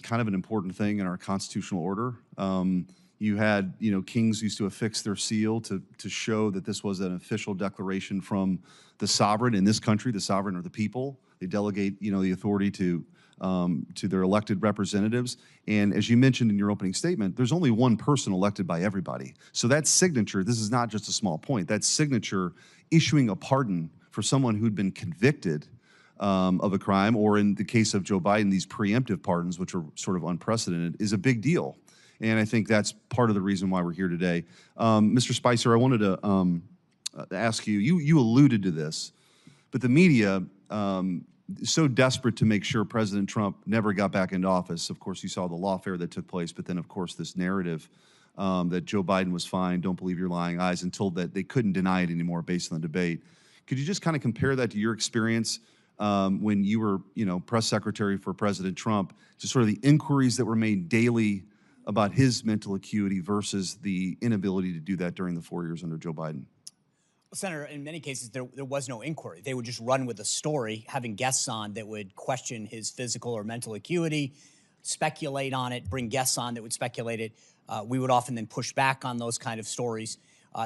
kind of an important thing in our constitutional order. You had, kings used to affix their seal to show that this was an official declaration from the sovereign in this country. The sovereign are the people. They delegate, the authority to their elected representatives. And as you mentioned in your opening statement, there's only one person elected by everybody. So that signature, this is not just a small point, that signature issuing a pardon for someone who'd been convicted of a crime, or in the case of Joe Biden, these preemptive pardons, which are sort of unprecedented, is a big deal. And I think that's part of the reason why we're here today. Mr. Spicer, I wanted to ask you, you alluded to this, but the media is so desperate to make sure President Trump never got back into office. Of course, you saw the lawfare that took place, but then, of course, this narrative that Joe Biden was fine, don't believe your lying eyes, until that they couldn't deny it anymore based on the debate. Could you just kind of compare that to your experience when you were, press secretary for President Trump, to sort of the inquiries that were made daily about his mental acuity versus the inability to do that during the 4 years under Joe Biden? Well, Senator, in many cases, there was no inquiry. They would just run with a story, having guests on that would question his physical or mental acuity, speculate on it, bring guests on that would speculate it. We would often then push back on those kind of stories.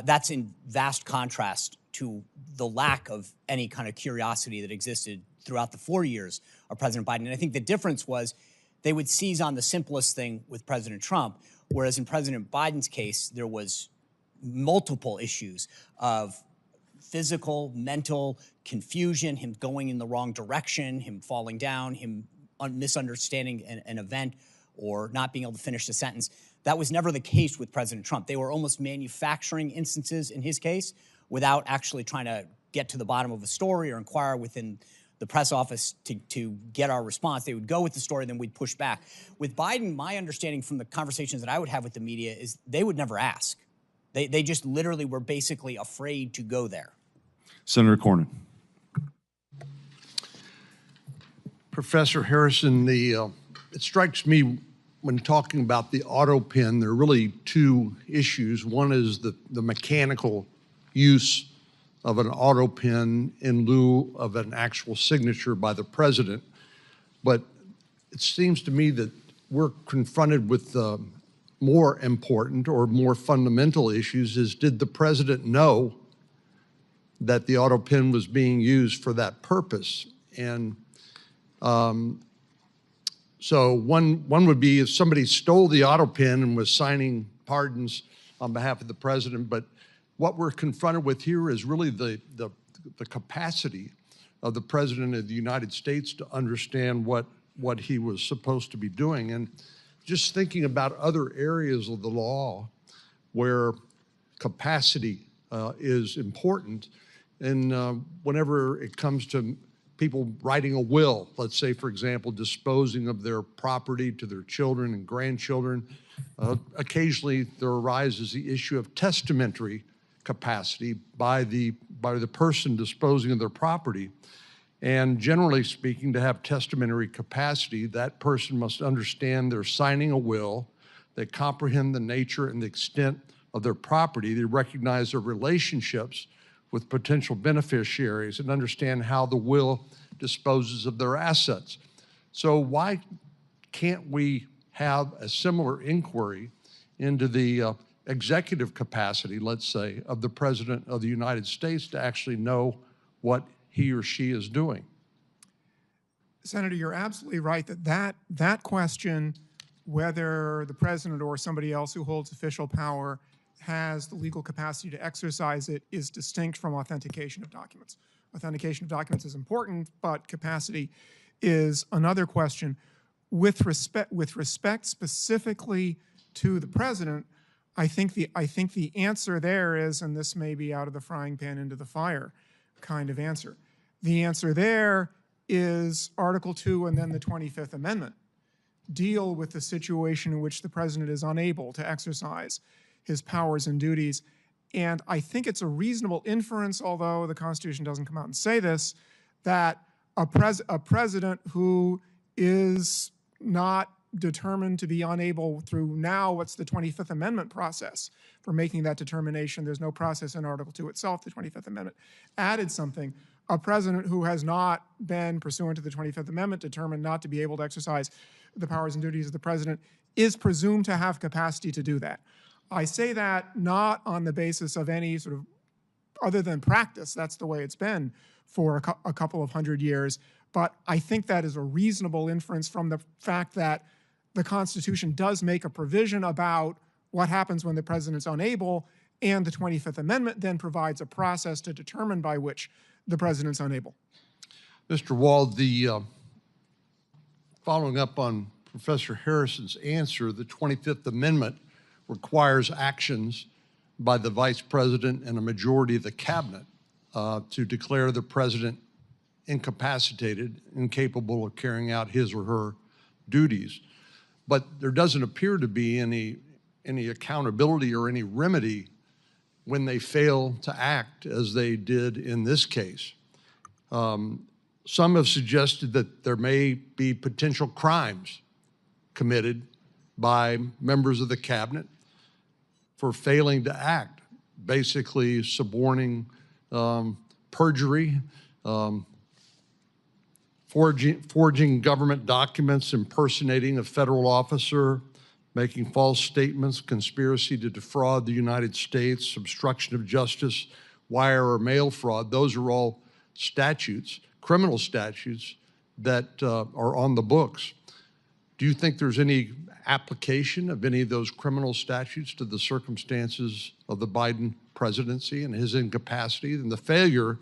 That's in vast contrast to the lack of any kind of curiosity that existed throughout the 4 years of President Biden. And I think the difference was they would seize on the simplest thing with President Trump, whereas in President Biden's case, there was multiple issues of physical, mental confusion, him going in the wrong direction, him falling down, him misunderstanding an event, or not being able to finish the sentence. That was never the case with President Trump. They were almost manufacturing instances in his case without actually trying to get to the bottom of a story or inquire within the press office to get our response. They would go with the story, then we'd push back. With Biden, my understanding from the conversations that I would have with the media is they would never ask. They just literally were basically afraid to go there. Senator Cornyn. Professor Harrison, it strikes me when talking about the Autopen, there are really two issues. One is the mechanical use of an Autopen in lieu of an actual signature by the president. But it seems to me that we're confronted with more important or more fundamental issues is, did the president know that the Autopen was being used for that purpose? And so one would be if somebody stole the Autopen and was signing pardons on behalf of the president, but what we're confronted with here is really the capacity of the President of the United States to understand what he was supposed to be doing. And just thinking about other areas of the law where capacity is important, and whenever it comes to people writing a will, let's say, for example, disposing of their property to their children and grandchildren, occasionally there arises the issue of testamentary capacity by the person disposing of their property. And generally speaking, to have testamentary capacity, that person must understand they're signing a will, they comprehend the nature and the extent of their property, they recognize their relationships with potential beneficiaries, and understand how the will disposes of their assets. So why can't we have a similar inquiry into the executive capacity, let's say, of the President of the United States to actually know what he or she is doing? Senator, you're absolutely right that question, whether the president or somebody else who holds official power has the legal capacity to exercise it, is distinct from authentication of documents. Authentication of documents is important, but capacity is another question. With respect specifically to the president, I think the answer there is, and this may be out of the frying pan into the fire kind of answer. The answer there is Article 2 and then the 25th Amendment deal with the situation in which the president is unable to exercise his powers and duties. And I think it's a reasonable inference, although the Constitution doesn't come out and say this, that a president who is not determined to be unable through now what's the 25th Amendment process for making that determination. There's no process in Article 2 itself. The 25th Amendment added something. A president who has not been, pursuant to the 25th Amendment, determined not to be able to exercise the powers and duties of the president, is presumed to have capacity to do that. I say that not on the basis of any sort of, other than practice, that's the way it's been for a couple of hundred years, but I think that is a reasonable inference from the fact that the Constitution does make a provision about what happens when the president's unable, and the 25th Amendment then provides a process to determine by which the president's unable. Mr. Wald, following up on Professor Harrison's answer, the 25th Amendment requires actions by the Vice President and a majority of the cabinet to declare the president incapacitated, incapable of carrying out his or her duties. But there doesn't appear to be any accountability or any remedy when they fail to act as they did in this case. Some have suggested that there may be potential crimes committed by members of the cabinet for failing to act, basically suborning, perjury, forging government documents, impersonating a federal officer, making false statements, conspiracy to defraud the United States, obstruction of justice, wire or mail fraud. Those are all statutes, criminal statutes that are on the books. Do you think there's any application of any of those criminal statutes to the circumstances of the Biden presidency and his incapacity and the failure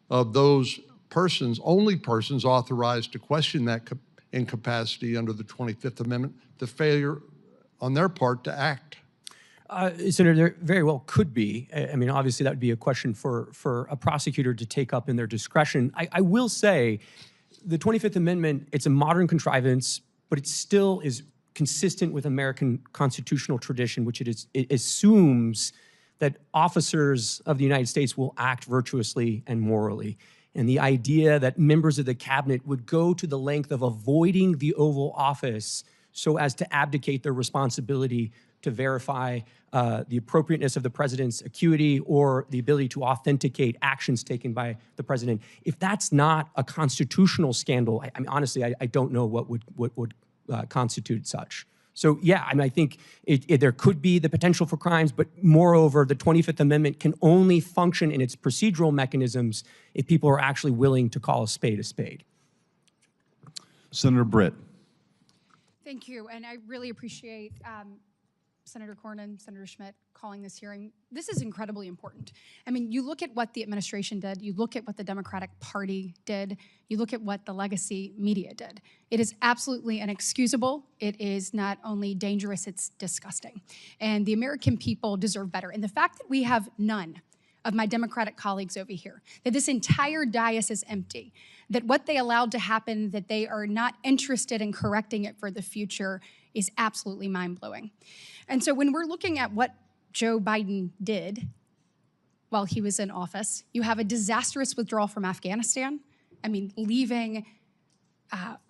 of those persons, only persons authorized to question that incapacity under the 25th Amendment, the failure on their part to act? Senator, there very well could be. I mean, obviously that would be a question for a prosecutor to take up in their discretion. I will say the 25th Amendment, it's a modern contrivance, but it still is consistent with American constitutional tradition, which it assumes that officers of the United States will act virtuously and morally. And the idea that members of the cabinet would go to the length of avoiding the Oval Office so as to abdicate their responsibility to verify the appropriateness of the president's acuity or the ability to authenticate actions taken by the president. If that's not a constitutional scandal, I mean, honestly, I don't know what would constitute such. So yeah, I mean, I think there could be the potential for crimes, but moreover, the 25th Amendment can only function in its procedural mechanisms if people are actually willing to call a spade a spade. Senator Britt. Thank you, and I really appreciate Senator Cornyn, Senator Schmidt calling this hearing. This is incredibly important. I mean, you look at what the administration did, you look at what the Democratic Party did, you look at what the legacy media did. It is absolutely inexcusable. It is not only dangerous, it's disgusting. And the American people deserve better. And the fact that we have none of my Democratic colleagues over here, that this entire dais is empty, that what they allowed to happen, that they are not interested in correcting it for the future is absolutely mind-blowing. And so when we're looking at what Joe Biden did while he was in office, you have a disastrous withdrawal from Afghanistan. I mean, leaving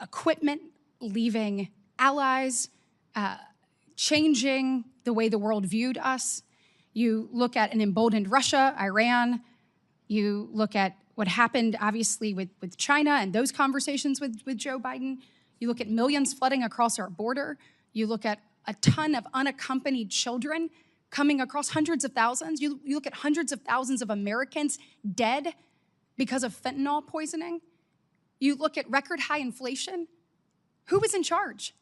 equipment, leaving allies, changing the way the world viewed us. You look at an emboldened Russia, Iran. You look at what happened, obviously, with China and those conversations with Joe Biden. You look at millions flooding across our border. You look at a ton of unaccompanied children coming across, hundreds of thousands. You look at hundreds of thousands of Americans dead because of fentanyl poisoning. You look at record high inflation. Who was in charge?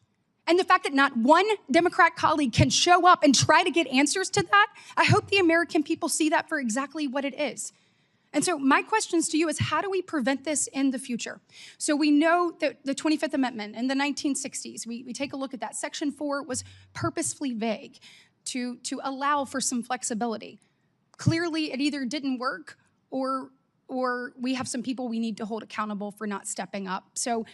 And the fact that not one Democrat colleague can show up and try to get answers to that, I hope the American people see that for exactly what it is. And so my questions to you is, how do we prevent this in the future? So we know that the 25th Amendment in the 1960s, we take a look at that. Section 4 was purposefully vague to allow for some flexibility. Clearly, it either didn't work or we have some people we need to hold accountable for not stepping up. So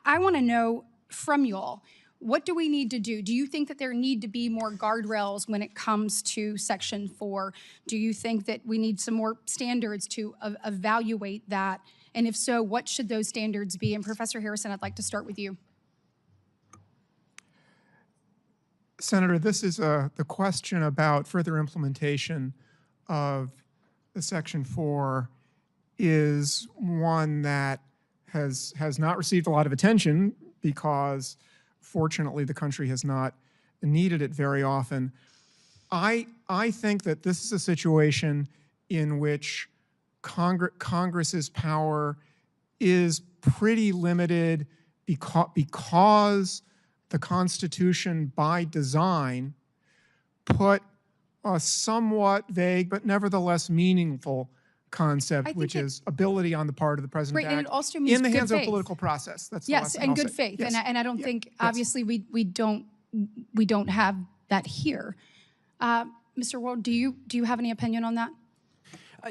I want to know from you all, what do we need to do? Do you think that there need to be more guardrails when it comes to Section 4? Do you think that we need some more standards to evaluate that? And if so, what should those standards be? And Professor Harrison, I'd like to start with you. Senator, this is the question about further implementation of the Section 4 is one that has not received a lot of attention because fortunately, the country has not needed it very often. I think that this is a situation in which Congress's power is pretty limited because the Constitution, by design, put a somewhat vague but nevertheless meaningful concept, which is ability on the part of the president to and act it also means in the good hands of a faith. political process. That's the Yes, last thing and I'll good say. faith. Yes. And I don't Yeah. think, Yes. obviously, we don't have that here. Mr. Ward, do you have any opinion on that?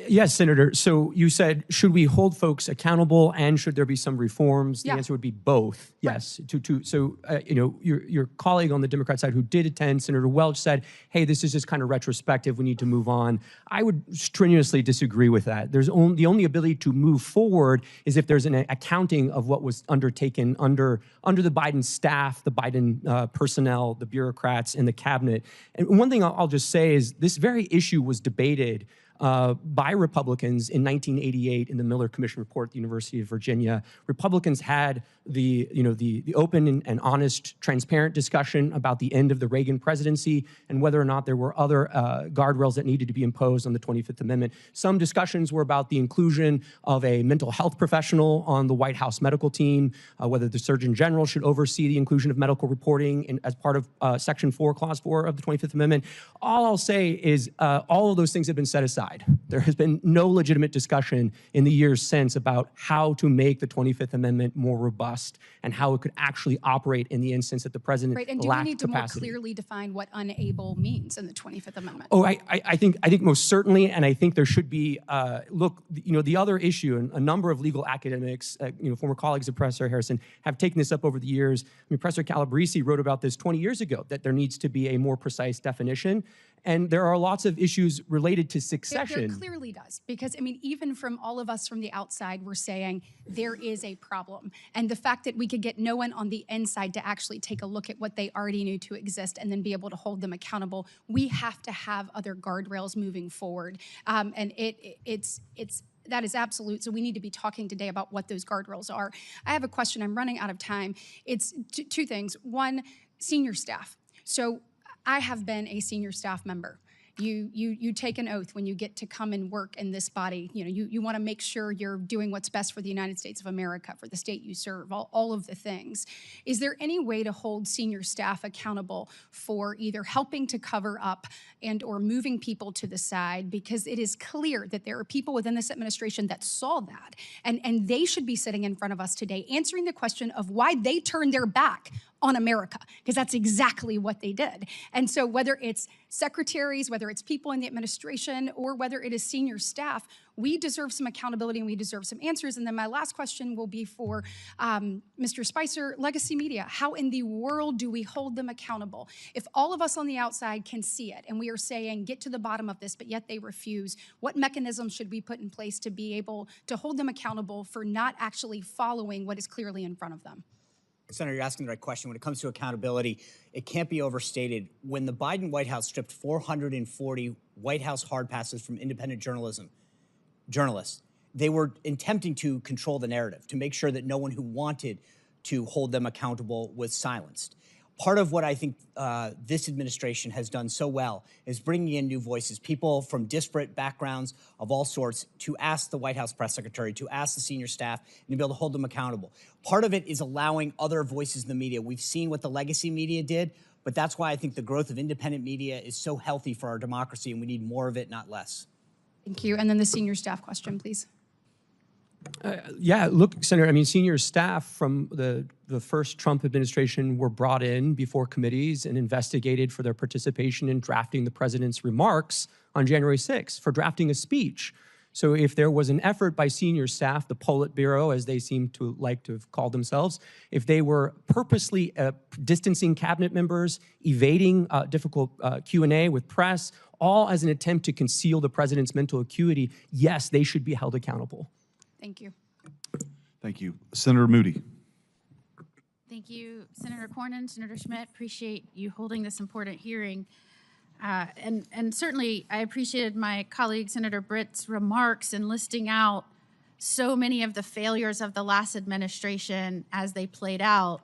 Yes, Senator. So you said, should we hold folks accountable and should there be some reforms? The Yeah. answer would be both. Yes. So, your colleague on the Democrat side who did attend, Senator Welch, said, hey, this is just kind of retrospective. We need to move on. I would strenuously disagree with that. The only ability to move forward is if there's an accounting of what was undertaken under the Biden staff, the Biden personnel, the bureaucrats, and the cabinet. And one thing I'll just say is this very issue was debated by Republicans in 1988 in the Miller Commission report at the University of Virginia. Republicans had the open and honest, transparent discussion about the end of the Reagan presidency and whether or not there were other guardrails that needed to be imposed on the 25th Amendment. Some discussions were about the inclusion of a mental health professional on the White House medical team, whether the Surgeon General should oversee the inclusion of medical reporting as part of Section 4, Clause 4 of the 25th Amendment. All I'll say is all of those things have been set aside. There has been no legitimate discussion in the years since about how to make the 25th Amendment more robust and how it could actually operate in the instance that the president Right, and do we lacked need to capacity. more clearly define what unable means in the 25th Amendment? Oh, I think most certainly, and I think there should be. Look, the other issue, and a number of legal academics, former colleagues of Professor Harrison, have taken this up over the years. Professor Calabresi wrote about this 20 years ago, that there needs to be a more precise definition. And there are lots of issues related to succession. There clearly does, because even from all of us from the outside, we're saying there is a problem. And the fact that we could get no one on the inside to actually take a look at what they already knew to exist and then be able to hold them accountable, we have to have other guardrails moving forward. And that is absolute. So we need to be talking today about what those guardrails are. I have a question. I'm running out of time. It's two things. One, senior staff. So I have been a senior staff member. You take an oath when you get to come and work in this body. You want to make sure you're doing what's best for the United States of America, for the state you serve, all of the things. Is there any way to hold senior staff accountable for either helping to cover up and or moving people to the side? Because it is clear that there are people within this administration that saw that, and they should be sitting in front of us today answering the question of why they turned their back on America, because that's exactly what they did. And so whether it's secretaries, whether it's people in the administration, or whether it is senior staff, we deserve some accountability and we deserve some answers. And then my last question will be for Mr. Spicer, legacy media. How in the world do we hold them accountable? If all of us on the outside can see it and we are saying, get to the bottom of this, but yet they refuse, what mechanisms should we put in place to be able to hold them accountable for not actually following what is clearly in front of them? Senator, you're asking the right question. When it comes to accountability, it can't be overstated. When the Biden White House stripped 440 White House hard passes from independent journalists, they were attempting to control the narrative, to make sure that no one who wanted to hold them accountable was silenced. Part of what I think this administration has done so well is bringing in new voices, people from disparate backgrounds of all sorts, to ask the White House press secretary, to ask the senior staff, and to be able to hold them accountable. Part of it is allowing other voices in the media. We've seen what the legacy media did, but that's why I think the growth of independent media is so healthy for our democracy, and we need more of it, not less. Thank you. And then the senior staff question, please. Yeah, look, Senator, senior staff from the first Trump administration were brought in before committees and investigated for their participation in drafting the president's remarks on January 6th, for drafting a speech. So if there was an effort by senior staff, the Politburo, as they seem to like to have called themselves, if they were purposely distancing cabinet members, evading difficult Q&A with press, all as an attempt to conceal the president's mental acuity, yes, they should be held accountable. Thank you. Thank you. Senator Moody. Thank you, Senator Cornyn, Senator Schmidt. Appreciate you holding this important hearing. And certainly I appreciated my colleague, Senator Britt's remarks in listing out so many of the failures of the last administration as they played out.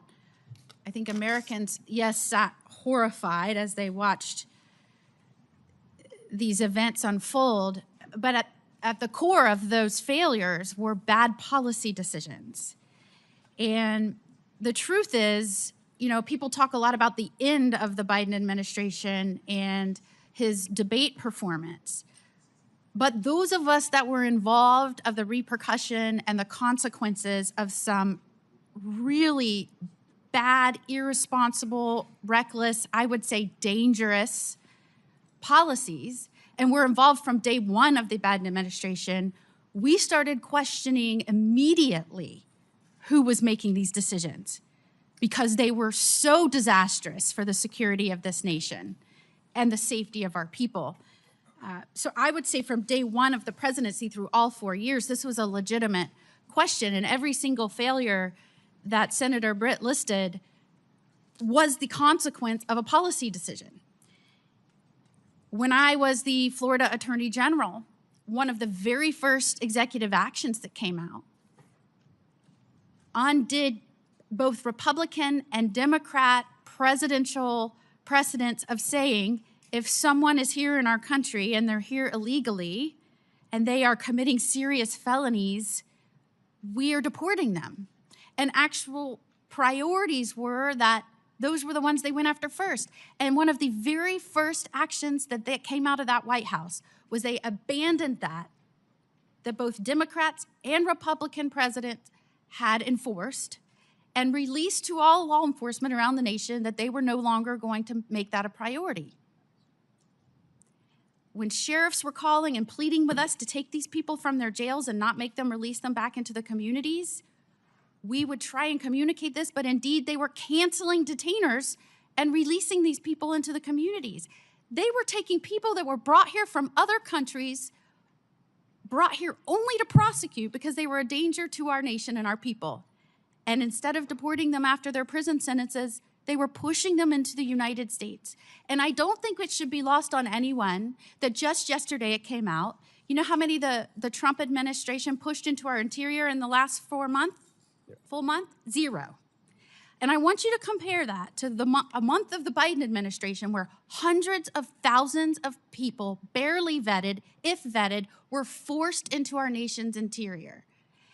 I think Americans, yes, sat horrified as they watched these events unfold, but at the core of those failures were bad policy decisions. And the truth is, you know, people talk a lot about the end of the Biden administration and his debate performance. But those of us that were involved of the repercussion and the consequences of some really bad, irresponsible, reckless, I would say dangerous policies, and were involved from day one of the Biden administration, we started questioning immediately who was making these decisions because they were so disastrous for the security of this nation and the safety of our people. So I would say from day one of the presidency through all 4 years, this was a legitimate question, and every single failure that Senator Britt listed was the consequence of a policy decision. When I was the Florida Attorney General, one of the very first executive actions that came out undid both Republican and Democrat presidential precedents of saying, if someone is here in our country and they're here illegally and they are committing serious felonies, we are deporting them. And actual priorities were that those were the ones they went after first. And one of the very first actions that came out of that White House was they abandoned that both Democrats and Republican presidents had enforced and released to all law enforcement around the nation that they were no longer going to make that a priority. When sheriffs were calling and pleading with us to take these people from their jails and not make them release them back into the communities, we would try and communicate this, but indeed they were canceling detainers and releasing these people into the communities. They were taking people that were brought here from other countries, brought here only to prosecute because they were a danger to our nation and our people. And instead of deporting them after their prison sentences, they were pushing them into the United States. And I don't think it should be lost on anyone that just yesterday it came out. You know how many the Trump administration pushed into our interior in the last 4 months? Full month? 0. And I want you to compare that to a month of the Biden administration where hundreds of thousands of people, barely vetted, if vetted, were forced into our nation's interior.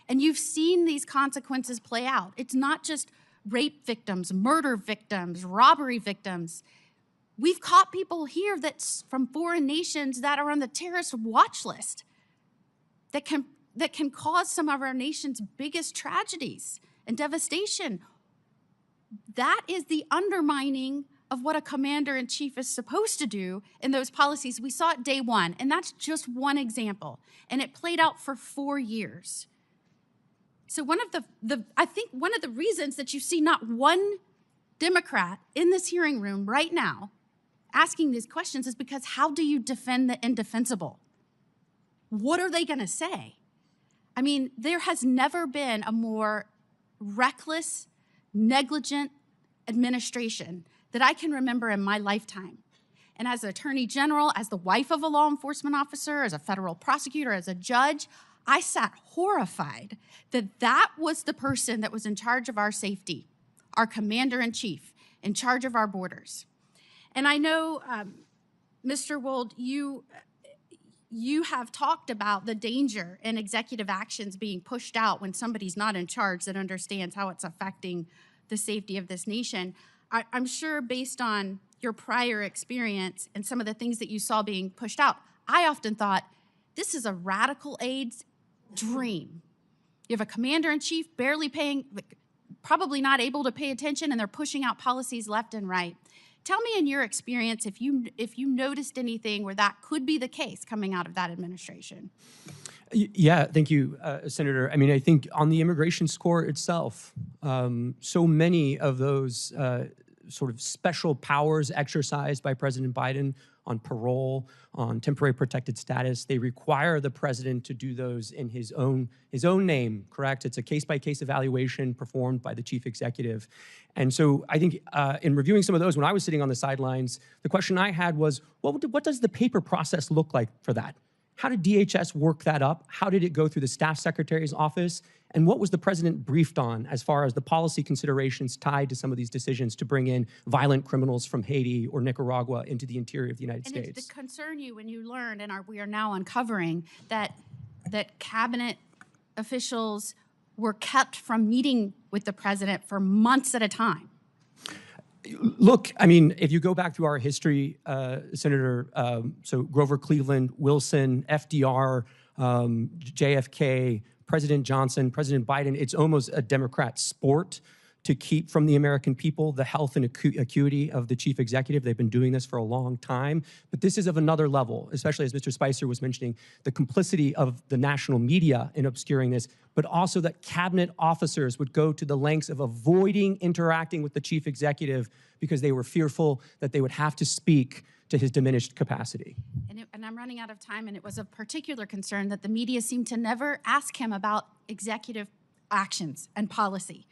And you've seen these consequences play out. It's not just rape victims, murder victims, robbery victims. We've caught people here that's from foreign nations that are on the terrorist watch list that can cause some of our nation's biggest tragedies and devastation. That is the undermining of what a commander-in-chief is supposed to do in those policies. We saw it day one, and that's just one example. And it played out for 4 years. So I think one of the reasons that you see not one Democrat in this hearing room right now asking these questions is because how do you defend the indefensible? What are they going to say? I mean, there has never been a more reckless, negligent administration that I can remember in my lifetime. And as an attorney general, as the wife of a law enforcement officer, as a federal prosecutor, as a judge, I sat horrified that that was the person that was in charge of our safety, our commander-in-chief, in charge of our borders. And I know, Mr. Wold, you have talked about the danger in executive actions being pushed out when somebody's not in charge that understands how it's affecting the safety of this nation. I'm sure based on your prior experience and some of the things that you saw being pushed out, I often thought, this is a radical aide's dream. You have a commander-in-chief barely paying, probably not able to pay attention, and they're pushing out policies left and right. Tell me in your experience if you noticed anything where that could be the case coming out of that administration. Yeah, thank you, Senator. I mean, I think on the immigration score itself, so many of those sort of special powers exercised by President Biden on parole, on temporary protected status, they require the president to do those in his own name, correct? It's a case-by-case evaluation performed by the chief executive. And so I think in reviewing some of those, when I was sitting on the sidelines, the question I had was, what does the paper process look like for that? How did DHS work that up? How did it go through the staff secretary's office? And what was the president briefed on as far as the policy considerations tied to some of these decisions to bring in violent criminals from Haiti or Nicaragua into the interior of the United And States? it's the concern you when you learned, and we are now uncovering that cabinet officials were kept from meeting with the president for months at a time. Look, I mean, if you go back through our history, Senator, so Grover Cleveland, Wilson, FDR, JFK, President Johnson, President Biden, it's almost a Democrat sport to keep from the American people the health and acuity of the chief executive. They've been doing this for a long time. But this is of another level, especially as Mr. Spicer was mentioning, the complicity of the national media in obscuring this, but also that cabinet officers would go to the lengths of avoiding interacting with the chief executive because they were fearful that they would have to speak to his diminished capacity. And I'm running out of time, and it was of particular concern that the media seemed to never ask him about executive actions and policy.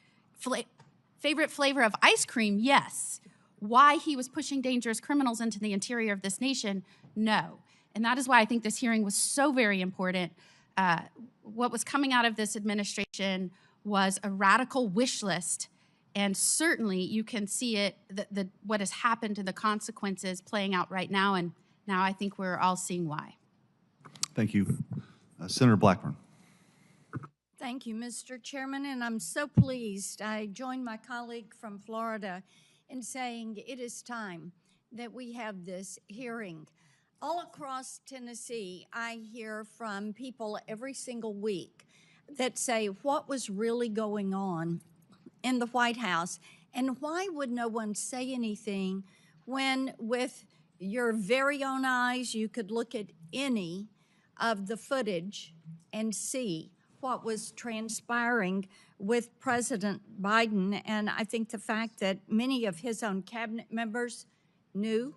Favorite flavor of ice cream? Yes. Why he was pushing dangerous criminals into the interior of this nation? No. And that is why I think this hearing was so very important. What was coming out of this administration was a radical wish list. And certainly you can see it, what has happened to the consequences playing out right now. And now I think we're all seeing why. Thank you. Senator Blackburn. Thank you, Mr. Chairman, and I'm so pleased. I join my colleague from Florida in saying it is time that we have this hearing. All across Tennessee, I hear from people every single week that say what was really going on in the White House, and why would no one say anything when with your very own eyes you could look at any of the footage and see what was transpiring with President Biden. And I think the fact that many of his own cabinet members knew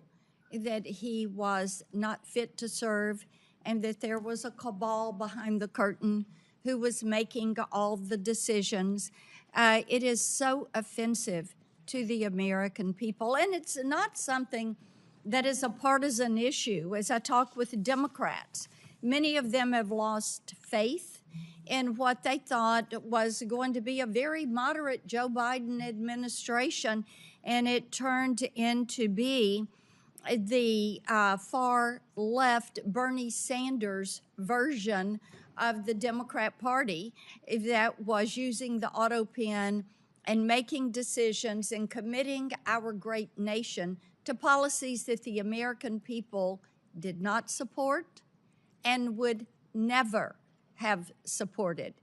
that he was not fit to serve and that there was a cabal behind the curtain who was making all the decisions. It is so offensive to the American people. And it's not something that is a partisan issue. As I talk with Democrats, many of them have lost faith in what they thought was going to be a very moderate Joe Biden administration, and it turned into be the far left Bernie Sanders version of the Democrat Party that was using the autopen and making decisions and committing our great nation to policies that the American people did not support and would never have supported.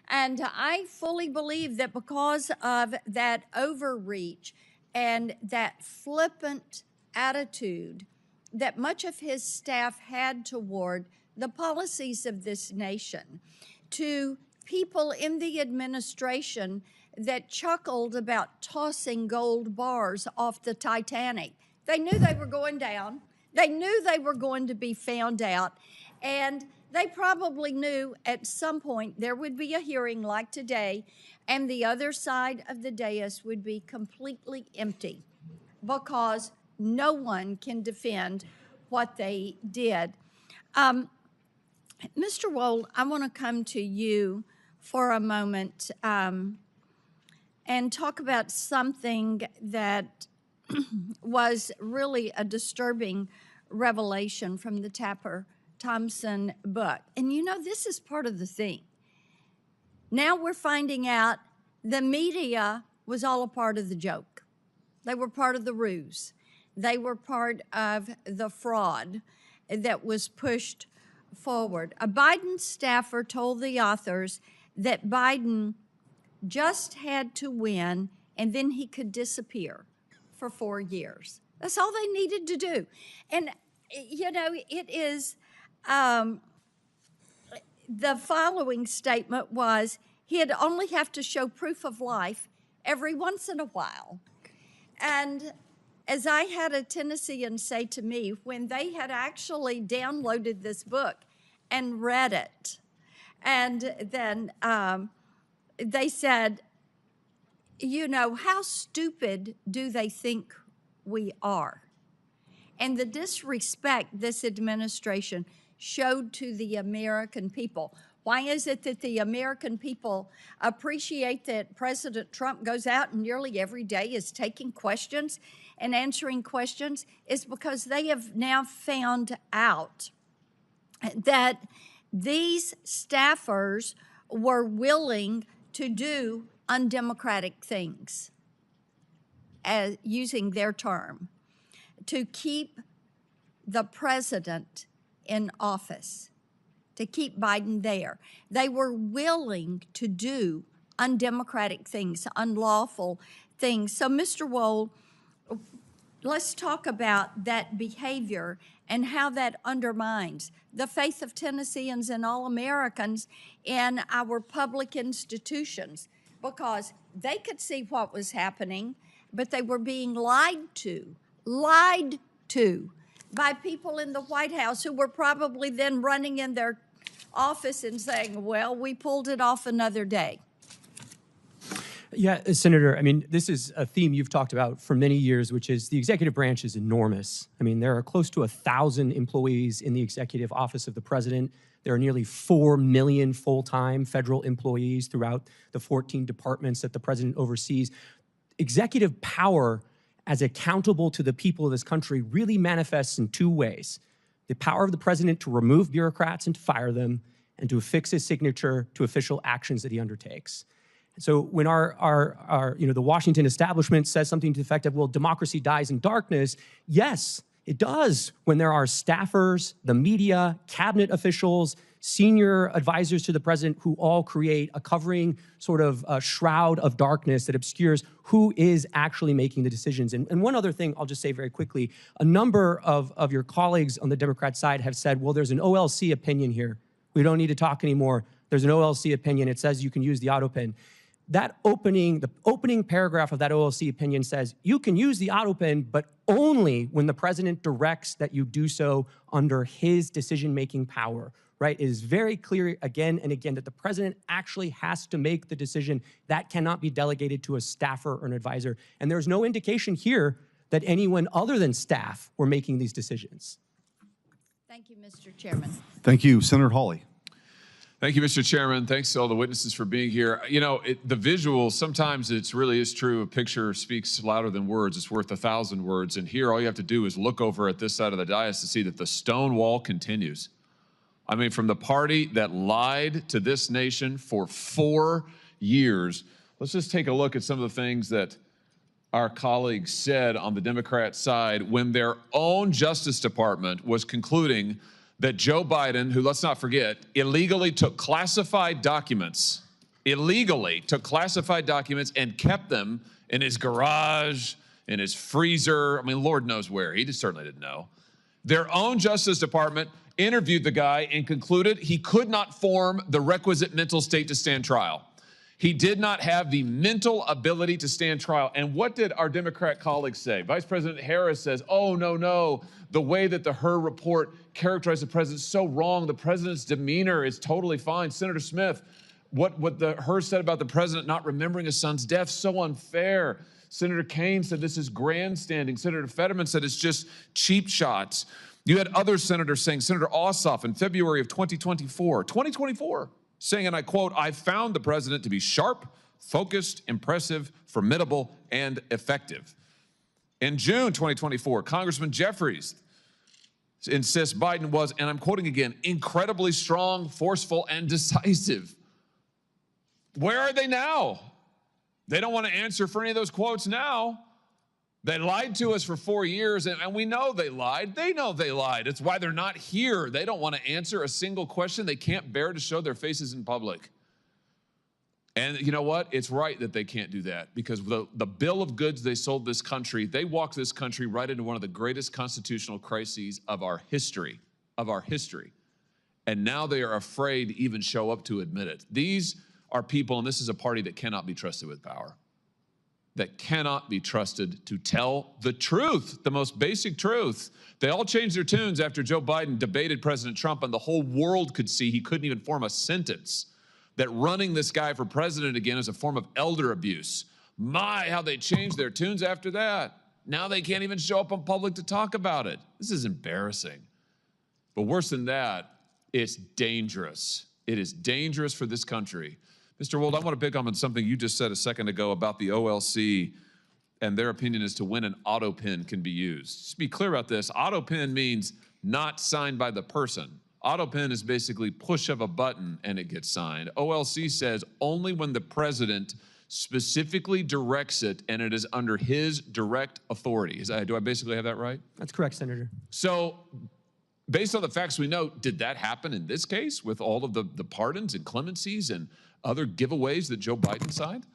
And I fully believe that because of that overreach and that flippant attitude that much of his staff had toward the policies of this nation, to people in the administration that chuckled about tossing gold bars off the Titanic. They knew they were going down. They knew they were going to be found out. And they probably knew at some point there would be a hearing like today, and the other side of the dais would be completely empty because no one can defend what they did. Mr. Wold, I want to come to you for a moment and talk about something that was really a disturbing revelation from the Thompson book. And you know, this is part of the thing. Now we're finding out the media was all a part of the joke. They were part of the ruse. They were part of the fraud that was pushed forward. A Biden staffer told the authors that Biden just had to win and then he could disappear for 4 years. That's all they needed to do. And, you know, it is, the following statement was, he'd only have to show proof of life every once in a while. And as I had a Tennessean say to me, when they had actually downloaded this book and read it, and then they said, you know, how stupid do they think we are? And the disrespect this administration showed to the American people. Why is it that the American people appreciate that President Trump goes out and nearly every day is taking questions and answering questions? Is because they have now found out that these staffers were willing to do undemocratic things, as using their term, to keep the president in office, to keep Biden there. They were willing to do undemocratic things, unlawful things. So, Mr. Wohl, let's talk about that behavior and how that undermines the faith of Tennesseans and all Americans in our public institutions, because they could see what was happening, but they were being lied to by people in the White House who were probably then running in their office and saying, well, we pulled it off another day. Yeah, Senator, I mean, this is a theme you've talked about for many years, which is the executive branch is enormous. I mean, there are close to 1,000 employees in the executive office of the president. There are nearly 4 million full-time federal employees throughout the 14 departments that the president oversees. Executive power as accountable to the people of this country really manifests in two ways: the power of the president to remove bureaucrats and to fire them, and to affix his signature to official actions that he undertakes. So when the Washington establishment says something to the effect of, well, democracy dies in darkness, yes, it does when there are staffers, the media, cabinet officials, senior advisors to the president who all create a covering sort of shroud of darkness that obscures who is actually making the decisions. And one other thing I'll just say very quickly, a number of your colleagues on the Democrat side have said, well, there's an OLC opinion here. We don't need to talk anymore. There's an OLC opinion. It says you can use the Autopen. The opening paragraph of that OLC opinion says you can use the Autopen, but only when the president directs that you do so under his decision-making power, right? It is very clear again and again that the president actually has to make the decision. That cannot be delegated to a staffer or an advisor. And there's no indication here that anyone other than staff were making these decisions. Thank you, Mr. Chairman. Thank you. Senator Hawley. Thank you, Mr. Chairman. Thanks to all the witnesses for being here. You know, the visual, sometimes it really is true. A picture speaks louder than words. It's worth 1,000 words. And here, all you have to do is look over at this side of the dais to see that the stone wall continues. I mean, from the party that lied to this nation for 4 years, let's just take a look at some of the things that our colleagues said on the Democrat side when their own Justice Department was concluding that Joe Biden, who, let's not forget, illegally took classified documents and kept them in his garage, in his freezer. I mean, Lord knows where. He just certainly didn't know. Their own Justice Department interviewed the guy and concluded he could not form the requisite mental state to stand trial. He did not have the mental ability to stand trial. And what did our Democrat colleagues say? Vice President Harris says, oh, no, the way that the Hur report characterized the president is so wrong. The president's demeanor is totally fine. Senator Smith, what the Hur said about the president not remembering his son's death, so unfair. Senator Kaine said this is grandstanding. Senator Fetterman said it's just cheap shots. You had other senators saying, Senator Ossoff in February of 2024, saying, and I quote, I found the president to be sharp, focused, impressive, formidable, and effective. In June 2024, Congressman Jeffries insists Biden was, and I'm quoting again, incredibly strong, forceful, and decisive. Where are they now? They don't want to answer for any of those quotes now. They lied to us for 4 years, and we know they lied. They know they lied. It's why they're not here. They don't want to answer a single question. They can't bear to show their faces in public. And you know what? It's right that they can't do that, because the bill of goods they sold this country, they walked this country right into one of the greatest constitutional crises of our history, And now they are afraid to even show up to admit it. These are people, and this is a party that cannot be trusted with power, that cannot be trusted to tell the truth, the most basic truth. They all changed their tunes after Joe Biden debated President Trump, and the whole world could see he couldn't even form a sentence, that running this guy for president again is a form of elder abuse. My, how they changed their tunes after that. Now they can't even show up in public to talk about it. This is embarrassing. But worse than that, it's dangerous. It is dangerous for this country. Mr. Wold, I want to pick up on something you just said a second ago about the OLC and their opinion as to when an autopen can be used. Just be clear about this. Autopen means not signed by the person. Autopen is basically push of a button and it gets signed. OLC says only when the president specifically directs it and it is under his direct authority. Do I basically have that right? That's correct, Senator. So based on the facts we know, did that happen in this case with all of the pardons and clemencies and other giveaways that Joe Biden signed?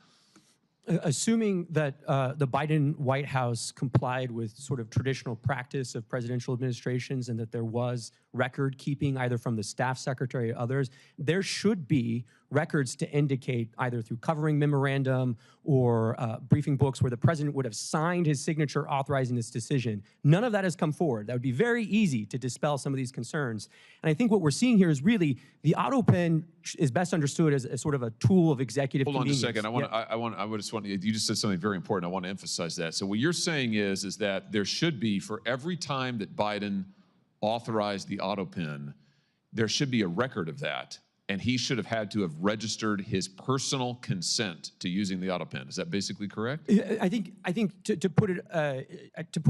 Assuming that the Biden White House complied with sort of traditional practice of presidential administrations and that there was record keeping either from the staff secretary or others, there should be records to indicate either through covering memorandum or briefing books where the president would have signed his signature authorizing this decision. None of that has come forward. That would be very easy to dispel some of these concerns. And I think what we're seeing here is really the autopen is best understood as sort of a tool of executive convenience. Hold on just a second. You just said something very important. I want to emphasize that. So what you're saying is that there should be, for every time that Biden authorized the autopen, there should be a record of that. And he should have had to have registered his personal consent to using the autopen. Is that basically correct? I think to put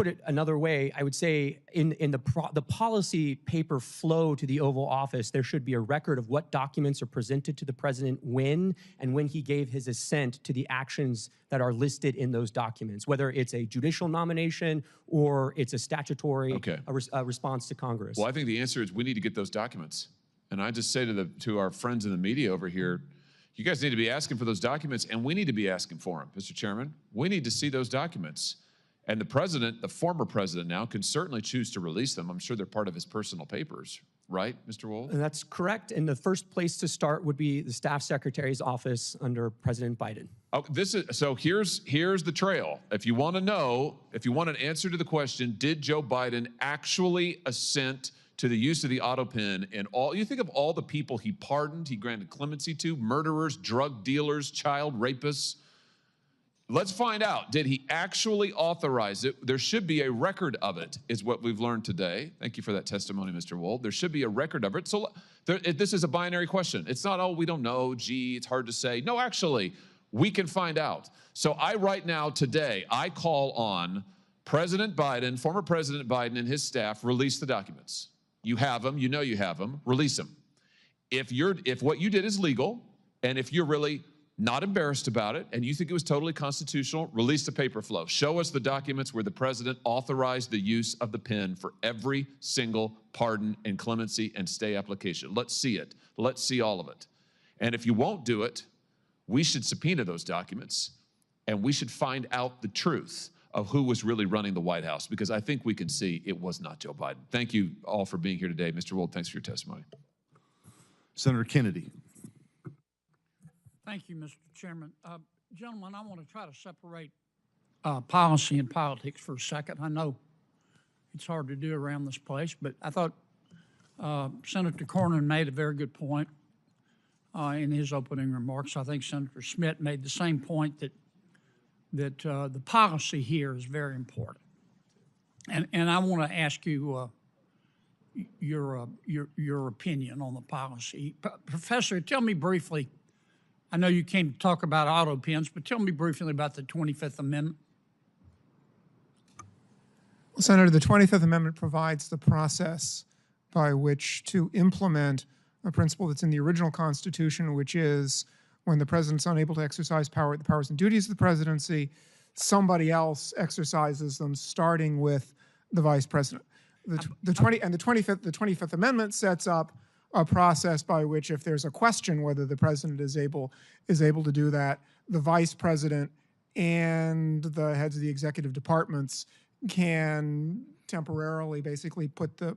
it another way, I would say in the policy paper flow to the Oval Office, there should be a record of what documents are presented to the president when and when he gave his assent to the actions that are listed in those documents, whether it's a judicial nomination or it's a statutory response to Congress. Well, I think the answer is we need to get those documents. And I just say to our friends in the media over here, you guys need to be asking for those documents, and we need to be asking for them, Mr. Chairman. We need to see those documents. And the president, the former president now, can certainly choose to release them. I'm sure they're part of his personal papers, right, Mr. Wold? And that's correct. And the first place to start would be the staff secretary's office under President Biden. Oh, so here's the trail. If you want to know, if you want an answer to the question, did Joe Biden actually assent to the use of the autopen and you think of all the people he pardoned, he granted clemency to, murderers, drug dealers, child rapists. Let's find out, did he actually authorize it? There should be a record of it, is what we've learned today. Thank you for that testimony, Mr. Wold. There should be a record of it. So this is a binary question. It's not, oh, we don't know, gee, it's hard to say. No, actually, we can find out. So right now, today, I call on President Biden, former President Biden and his staff, release the documents. You have them, you know you have them, release them. If what you did is legal, and if you're really not embarrassed about it, and you think it was totally constitutional, release the paper flow. Show us the documents where the president authorized the use of the pen for every single pardon and clemency and stay application. Let's see it. Let's see all of it. And if you won't do it, we should subpoena those documents, and we should find out the truth of who was really running the White House, because I think we can see it was not Joe Biden. Thank you all for being here today. Mr. Wold, thanks for your testimony. Senator Kennedy. Thank you, Mr. Chairman. Gentlemen, I want to try to separate policy and politics for a second. I know it's hard to do around this place, but I thought Senator Cornyn made a very good point in his opening remarks. I think Senator Schmidt made the same point that the policy here is very important. And I want to ask you your opinion on the policy. Professor, tell me briefly, I know you came to talk about autopens, but tell me briefly about the 25th Amendment. Well, Senator, the 25th Amendment provides the process by which to implement a principle that's in the original Constitution, which is when the president's unable to exercise the powers and duties of the presidency, somebody else exercises them, starting with the vice president. The 25th Amendment sets up a process by which, if there's a question whether the president is able to do that, the vice president and the heads of the executive departments can temporarily basically put the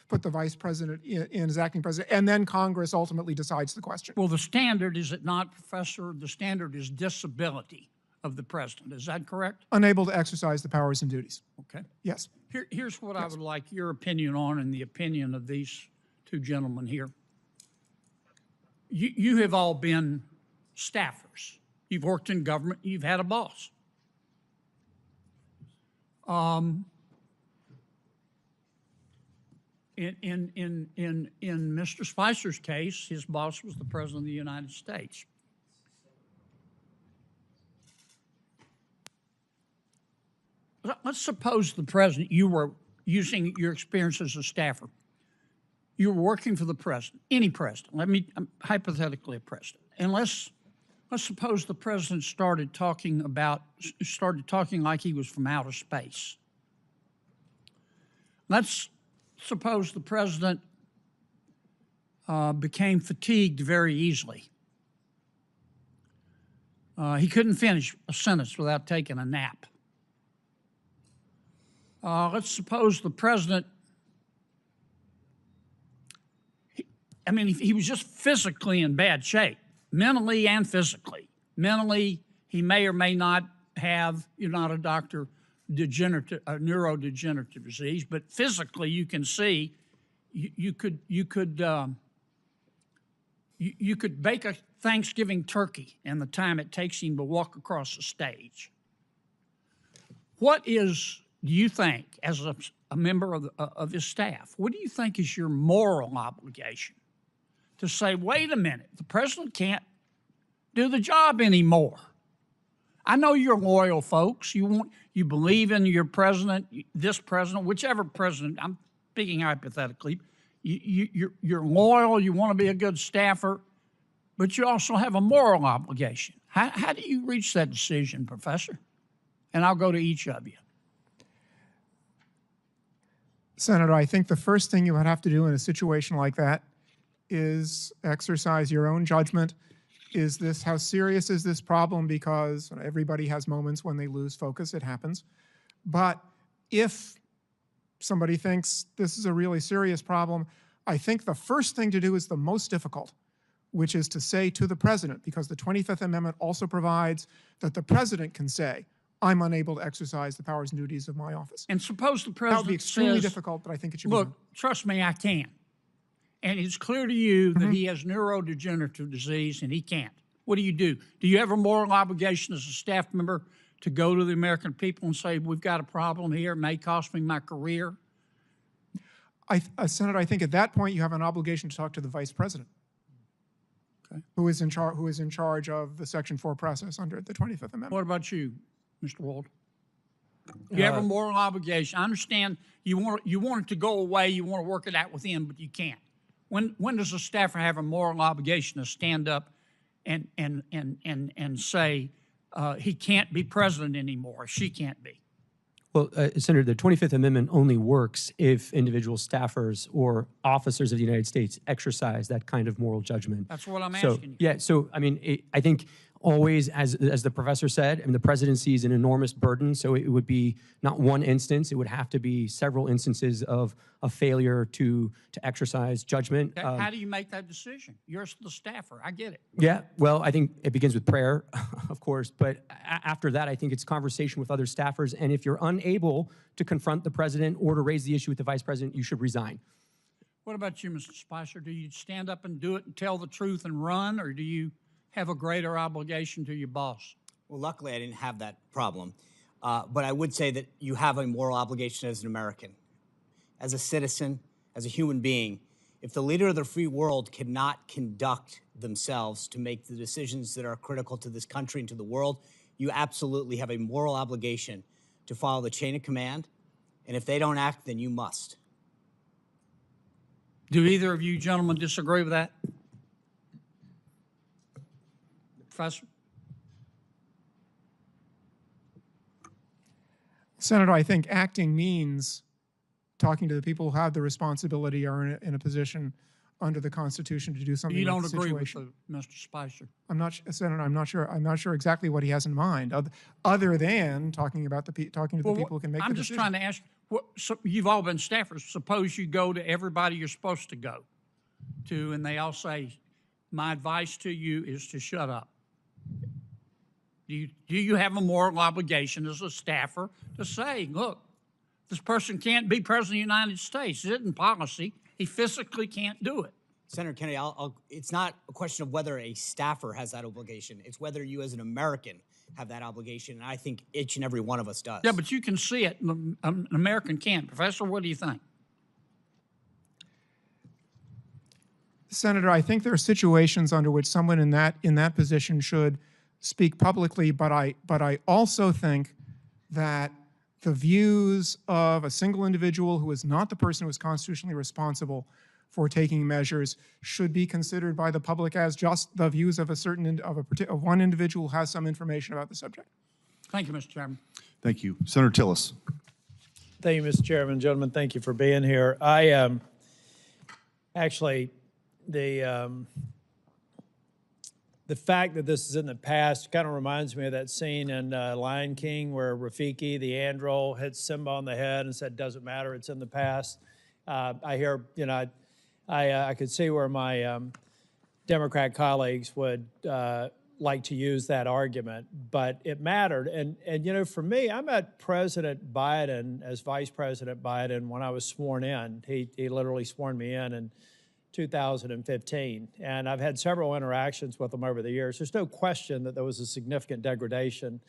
vice president in as acting president, and then Congress ultimately decides the question. Well, the standard, is it not, Professor? The standard is disability of the president. Is that correct? Unable to exercise the powers and duties. Okay. Yes. Here's what I would like your opinion on, and the opinion of these two gentlemen here. You have all been staffers. You've worked in government. You've had a boss. in Mr. Spicer's case, his boss was the President of the United States. Let's suppose the President, you were using your experience as a staffer. You were working for the President, any President. Hypothetically a President. And let's suppose the President started talking like he was from outer space. Let's suppose the President became fatigued very easily. He couldn't finish a sentence without taking a nap. Let's suppose the President, he was just physically in bad shape, mentally and physically. Mentally, he may or may not have, you're not a doctor, neurodegenerative disease, but physically you can see you could bake a Thanksgiving turkey in the time it takes him to walk across the stage. What is, do you think, as a member of his staff, what do you think is your moral obligation to say, wait a minute, the President can't do the job anymore? I know you're loyal folks. You believe in your president, this president, whichever president. I'm speaking hypothetically. You're loyal. You want to be a good staffer, but you also have a moral obligation. How do you reach that decision, Professor? And I'll go to each of you. Senator, I think the first thing you would have to do in a situation like that is exercise your own judgment. How serious is this problem? Because everybody has moments when they lose focus, it happens. But if somebody thinks this is a really serious problem, I think the first thing to do is the most difficult, which is to say to the President, because the 25th Amendment also provides that the President can say, I'm unable to exercise the powers and duties of my office. And suppose the President That would be extremely says, difficult, but I think it should be look, done. trust me, I can. And it's clear to you that he has neurodegenerative disease and he can't. What do? Do you have a moral obligation as a staff member to go to the American people and say, we've got a problem here, it may cost me my career? Senator, I think at that point you have an obligation to talk to the Vice President, okay, who is in charge of the Section 4 process under the 25th Amendment. What about you, Mr. Wald? Do you have a moral obligation? I understand you want it to go away, you want to work it out with him, but you can't. When does a staffer have a moral obligation to stand up and say he can't be president anymore, she can't be? Well, Senator, the 25th Amendment only works if individual staffers or officers of the United States exercise that kind of moral judgment. That's what I'm asking you. Yeah, so I think always, as the professor said, the presidency is an enormous burden, so it would be not one instance, it would have to be several instances of a failure to exercise judgment. How do you make that decision? You're the staffer, I get it. Yeah, well, I think it begins with prayer, of course, but after that, I think it's conversation with other staffers, and if you're unable to confront the president or to raise the issue with the vice president, you should resign. What about you, Mr. Spicer? Do you stand up and do it and tell the truth and run, or do you have a greater obligation to your boss? Well, luckily I didn't have that problem, but I would say that you have a moral obligation as an American, as a citizen, as a human being. If the leader of the free world cannot conduct themselves to make the decisions that are critical to this country and to the world, you absolutely have a moral obligation to follow the chain of command, and if they don't act, then you must. Do either of you gentlemen disagree with that? Professor? Senator, I think acting means talking to the people who have the responsibility or in a position under the Constitution to do something. You don't with the agree with situation. Mr. Spicer? Senator, I'm not sure exactly what he has in mind, other than talking to the people who can make the decision. I'm just trying to ask. So you've all been staffers. Suppose you go to everybody you're supposed to go to, and they all say, "My advice to you is to shut up." Do you have a moral obligation as a staffer to say, look, this person can't be president of the United States. It isn't policy. He physically can't do it. Senator Kennedy, it's not a question of whether a staffer has that obligation. It's whether you as an American have that obligation, and I think each and every one of us does. Yeah, but you can see it. An American can't. Professor, what do you think? Senator, I think there are situations under which someone in that position should speak publicly, but I also think that the views of a single individual who is not the person who is constitutionally responsible for taking measures should be considered by the public as just the views of of one individual who has some information about the subject. Thank you, Mr. Chairman. Thank you. Senator Tillis. Thank you, Mr. Chairman. Gentlemen, thank you for being here. Actually, the fact that this is in the past kind of reminds me of that scene in Lion King where Rafiki, the andro, hit Simba on the head and said, "Doesn't matter, it's in the past." I hear, I could see where my Democrat colleagues would like to use that argument, but it mattered. And for me, I met President Biden as Vice President Biden when I was sworn in. He literally sworn me in 2015. And I've had several interactions with him over the years. There's no question that there was a significant degradation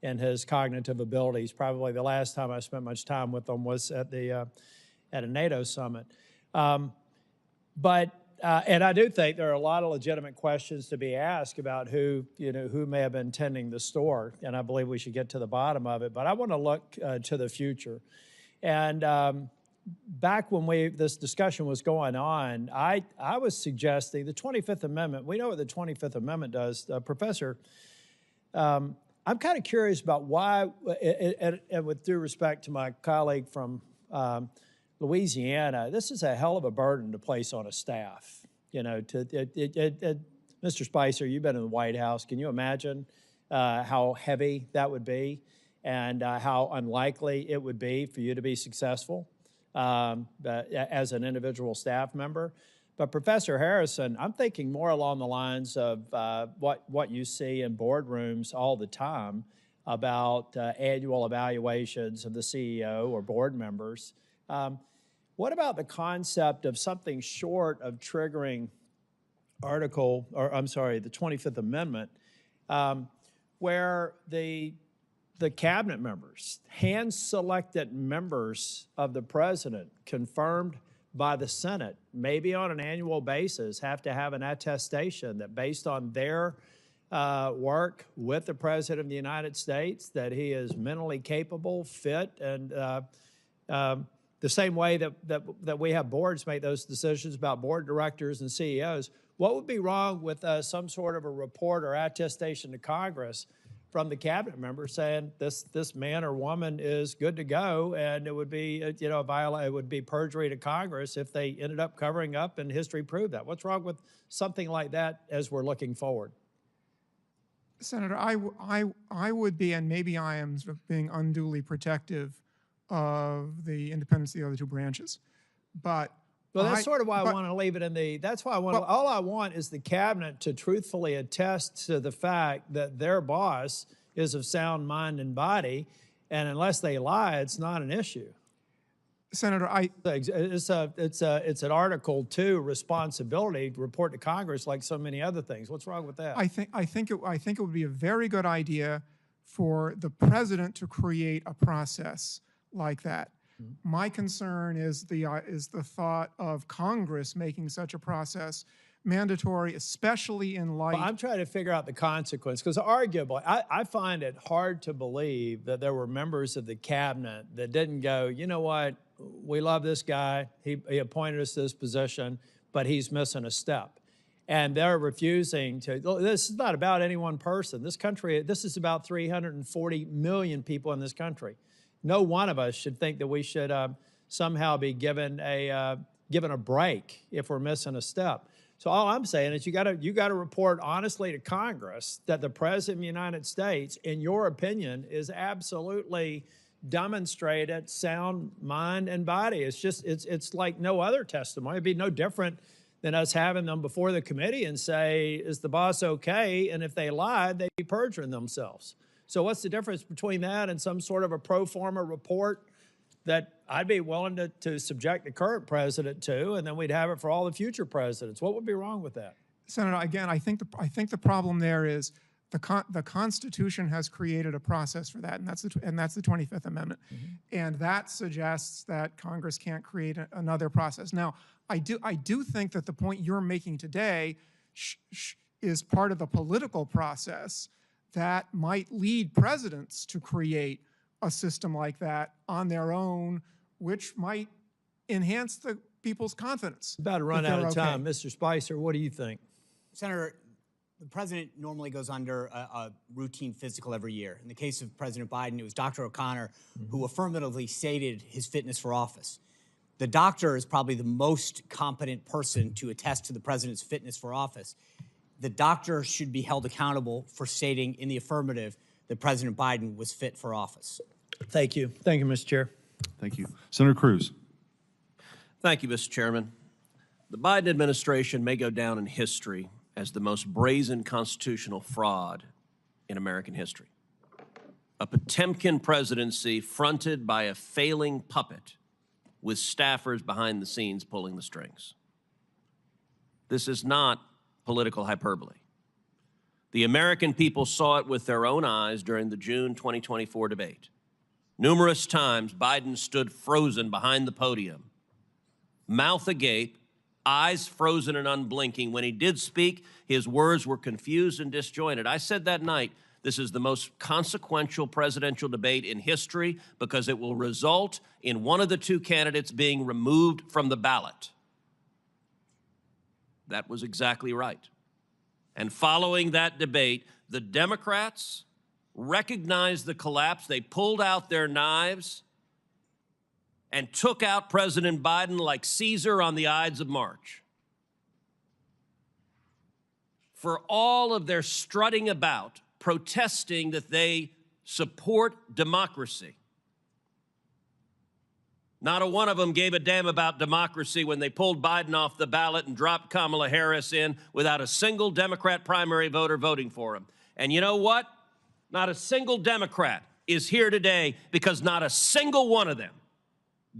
in his cognitive abilities. Probably the last time I spent much time with him was at a NATO summit. And I do think there are a lot of legitimate questions to be asked about who may have been tending the store, and I believe we should get to the bottom of it. But I want to look to the future. And back when this discussion was going on, I was suggesting the 25th Amendment. We know what the 25th Amendment does. Professor, I'm kind of curious about why, and with due respect to my colleague from Louisiana, this is a hell of a burden to place on a staff. Mr. Spicer, you've been in the White House. Can you imagine how heavy that would be and how unlikely it would be for you to be successful as an individual staff member? But Professor Harrison, I'm thinking more along the lines of what you see in boardrooms all the time about annual evaluations of the CEO or board members. What about the concept of something short of triggering the 25th Amendment, where the cabinet members, hand-selected members of the president, confirmed by the Senate, maybe on an annual basis, have to have an attestation that based on their work with the President of the United States, that he is mentally capable, fit, and the same way that we have boards make those decisions about board directors and CEOs. What would be wrong with some sort of a report or attestation to Congress from the cabinet member saying this man or woman is good to go, and it would be it would be perjury to Congress if they ended up covering up and history proved that? What's wrong with something like that as we're looking forward? Senator, I would be, and maybe I am sort of being unduly protective of the independence of the other two branches, but well, that's sort of why I want to leave it in the. That's why all I want is the cabinet to truthfully attest to the fact that their boss is of sound mind and body, and unless they lie, it's not an issue. Senator, it's an Article 2 responsibility to report to Congress like so many other things. What's wrong with that? I think it would be a very good idea for the president to create a process like that. My concern is the thought of Congress making such a process mandatory, especially in light. Well, I'm trying to figure out the consequence, because arguably, I find it hard to believe that there were members of the cabinet that didn't go, you know what, we love this guy, he appointed us to this position, but he's missing a step. And they're refusing to. This is not about any one person. This country, this is about 340 million people in this country. No one of us should think that we should somehow be given a break if we're missing a step. So all I'm saying is you got to report honestly to Congress that the President of the United States, in your opinion, is absolutely demonstrated sound mind and body. It's like no other testimony. It'd be no different than us having them before the committee and say, is the boss okay? And if they lied, they'd be perjuring themselves. So what's the difference between that and some sort of a pro forma report that I'd be willing to subject the current president to, and then we'd have it for all the future presidents? What would be wrong with that? Senator, again, I think the problem there is The Constitution has created a process for that, and that's the 25th Amendment, and that suggests that Congress can't create another process. Now, I do think that the point you're making today is part of a political process that might lead presidents to create a system like that on their own, which might enhance the people's confidence. About to run out of time. Mr. Spicer, what do you think? Senator, the president normally goes under a routine physical every year. In the case of President Biden, it was Dr. O'Connor who affirmatively stated his fitness for office. The doctor is probably the most competent person to attest to the president's fitness for office. The doctor should be held accountable for stating in the affirmative that President Biden was fit for office. Thank you. Thank you, Mr. Chair. Thank you. Senator Cruz. Thank you, Mr. Chairman. The Biden administration may go down in history as the most brazen constitutional fraud in American history. A Potemkin presidency fronted by a failing puppet with staffers behind the scenes pulling the strings. This is not political hyperbole. The American people saw it with their own eyes during the June 2024 debate. Numerous times, Biden stood frozen behind the podium, mouth agape, eyes frozen and unblinking. When he did speak, his words were confused and disjointed. I said that night, this is the most consequential presidential debate in history because it will result in one of the two candidates being removed from the ballot. That was exactly right. And following that debate, the Democrats recognized the collapse. They pulled out their knives and took out President Biden like Caesar on the Ides of March. For all of their strutting about, protesting that they support democracy, not a one of them gave a damn about democracy when they pulled Biden off the ballot and dropped Kamala Harris in without a single Democrat primary voter voting for him. And you know what? Not a single Democrat is here today because not a single one of them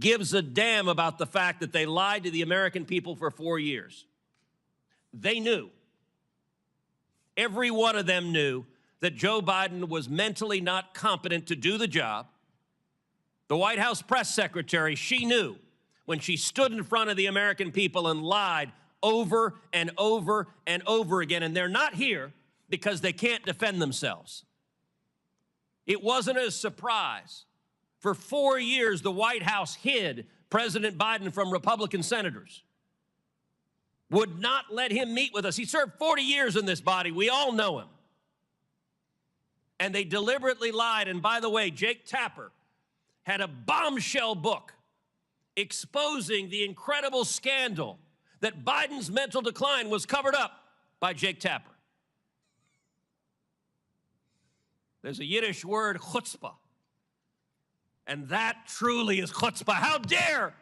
gives a damn about the fact that they lied to the American people for 4 years. They knew. Every one of them knew that Joe Biden was mentally not competent to do the job. The White House press secretary, she knew when she stood in front of the American people and lied over and over and over again, and they're not here because they can't defend themselves. It wasn't a surprise. For 4 years, the White House hid President Biden from Republican senators, would not let him meet with us. He served 40 years in this body. We all know him. And they deliberately lied. And by the way, Jake Tapper had a bombshell book exposing the incredible scandal that Biden's mental decline was covered up by Jake Tapper. There's a Yiddish word, chutzpah. And that truly is chutzpah. How dare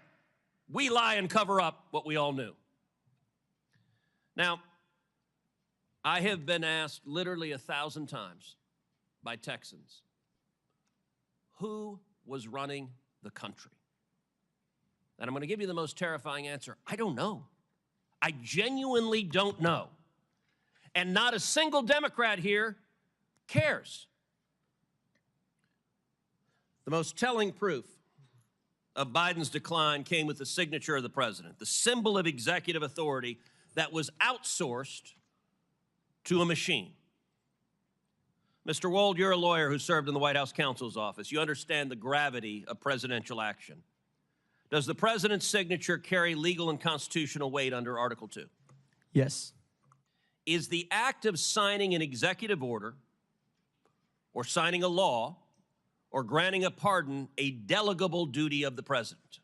we lie and cover up what we all knew? Now, I have been asked literally 1,000 times by Texans, who was running the country? And I'm going to give you the most terrifying answer. I don't know. I genuinely don't know. And not a single Democrat here cares. The most telling proof of Biden's decline came with the signature of the president, the symbol of executive authority that was outsourced to a machine. Mr. Wold, you're a lawyer who served in the White House counsel's office. You understand the gravity of presidential action. Does the president's signature carry legal and constitutional weight under Article 2? Yes. Is the act of signing an executive order or signing a law or granting a pardon a delegable duty of the president?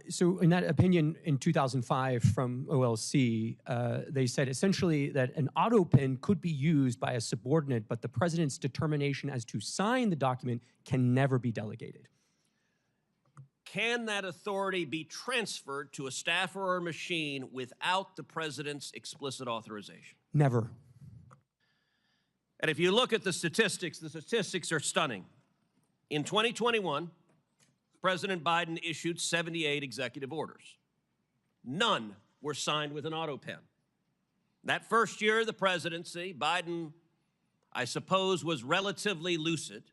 So in that opinion in 2005 from OLC, they said essentially that an autopen could be used by a subordinate, but the president's determination as to sign the document can never be delegated. Can that authority be transferred to a staffer or a machine without the president's explicit authorization? Never. And if you look at the statistics are stunning. In 2021, President Biden issued 78 executive orders. None were signed with an autopen. That first year of the presidency, Biden, I suppose, was relatively lucid,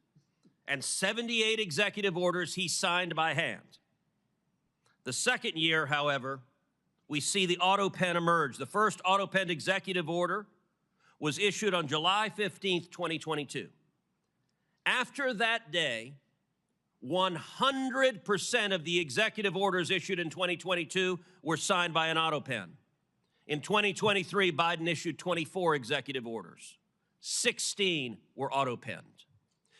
and 78 executive orders he signed by hand. The second year, however, we see the Autopen emerge. The first Autopen executive order was issued on July 15th, 2022. After that day, 100% of the executive orders issued in 2022 were signed by an Autopen. In 2023, Biden issued 24 executive orders. 16 were autopenned.